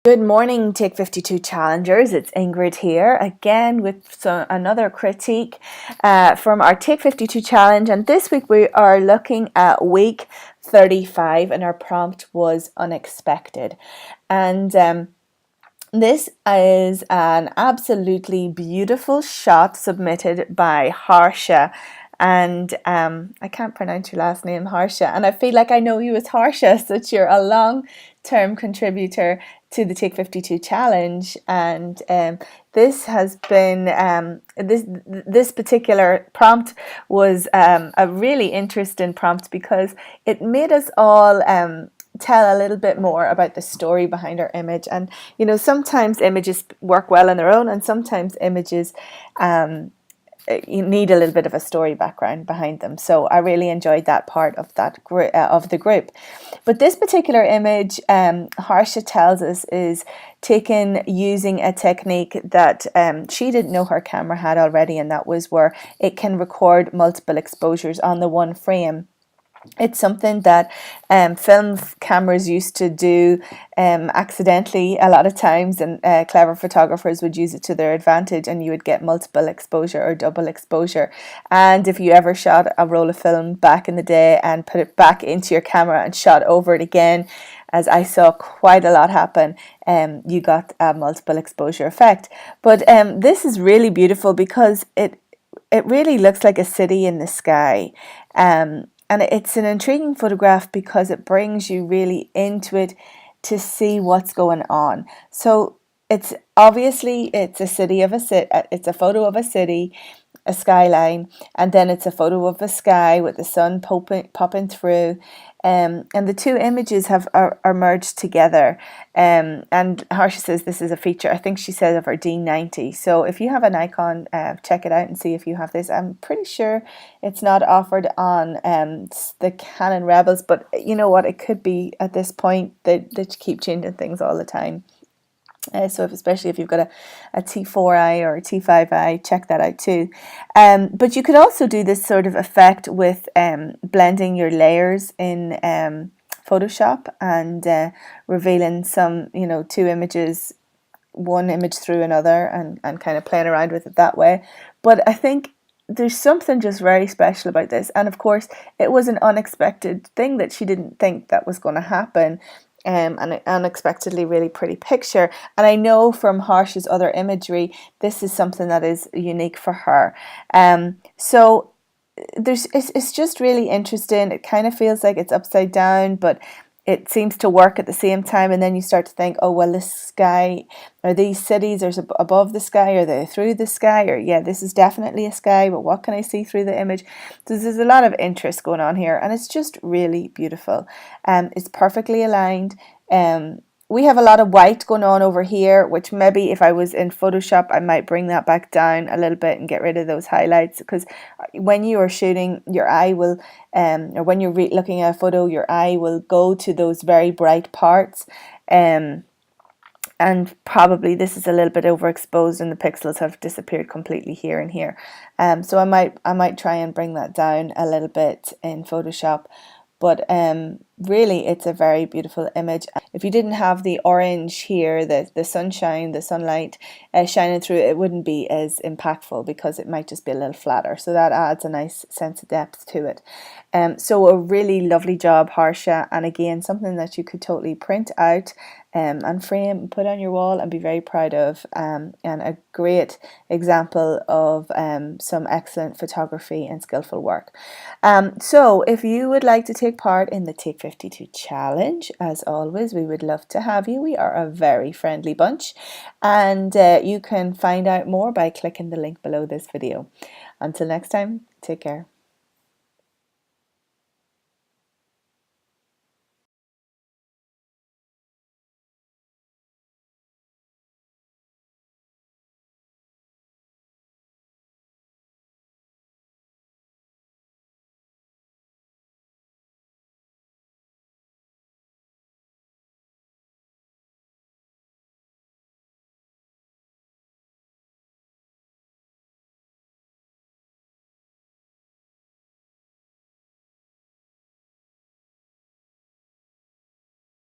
Good morning, Take 52 challengers. It's Ingrid here again with another critique from our Take 52 challenge, and this week we are looking at week 35 and our prompt was unexpected. And this is an absolutely beautiful shot submitted by Harsha. And I can't pronounce your last name, Harsha, and I feel like I know you as Harsha, since you're a long-term contributor to the Take 52 challenge. And this has been this particular prompt was a really interesting prompt because it made us all tell a little bit more about the story behind our image. And you know, sometimes images work well on their own, and sometimes images you need a little bit of a story background behind them. So I really enjoyed that part of that of the group. But this particular image, Harsha tells us, is taken using a technique that she didn't know her camera had already, and that was where it can record multiple exposures on the one frame. It's something that film cameras used to do accidentally a lot of times, and clever photographers would use it to their advantage, and you would get multiple exposure or double exposure. And if you ever shot a roll of film back in the day and put it back into your camera and shot over it again, as I saw quite a lot happen, you got a multiple exposure effect. But this is really beautiful because it really looks like a city in the sky. And it's an intriguing photograph because it brings you really into it to see what's going on. So it's obviously it's a photo of a city, a skyline, and then it's a photo of a sky with the sun popping through. And the two images are merged together. And Harsha says this is a feature, I think she said, of her D90. So if you have a Nikon, check it out and see if you have this. I'm pretty sure it's not offered on the Canon Rebels, but you know what? It could be at this point. They keep changing things all the time. So especially if you've got a T4i or a T5i, check that out too. But you could also do this sort of effect with blending your layers in Photoshop and revealing some, you know, two images, one image through another, and kind of playing around with it that way. But I think there's something just very special about this. And of course, it was an unexpected thing that she didn't think that was going to happen. An unexpectedly really pretty picture, and I know from Harsha's other imagery this is something that is unique for her. So it's just really interesting. It kind of feels like it's upside down, but it seems to work at the same time, and then you start to think, oh well, this sky, are these cities are above the sky, are they through the sky, or yeah, this is definitely a sky, but what can I see through the image? So there's a lot of interest going on here, and it's just really beautiful. It's perfectly aligned. We have a lot of white going on over here, which maybe if I was in Photoshop, I might bring that back down a little bit and get rid of those highlights, because when you are shooting, your eye will, or when you're looking at a photo, your eye will go to those very bright parts. And probably this is a little bit overexposed and the pixels have disappeared completely here and here. So I might try and bring that down a little bit in Photoshop. But really, it's a very beautiful image. If you didn't have the orange here, the sunshine, the sunlight shining through it, it wouldn't be as impactful because it might just be a little flatter. So that adds a nice sense of depth to it. So a really lovely job, Harsha. And again, something that you could totally print out and frame and put on your wall and be very proud of, and a great example of some excellent photography and skillful work. So if you would like to take part in the Take 52 challenge, as always, we would love to have you. We are a very friendly bunch, and you can find out more by clicking the link below this video. Until next time, take care.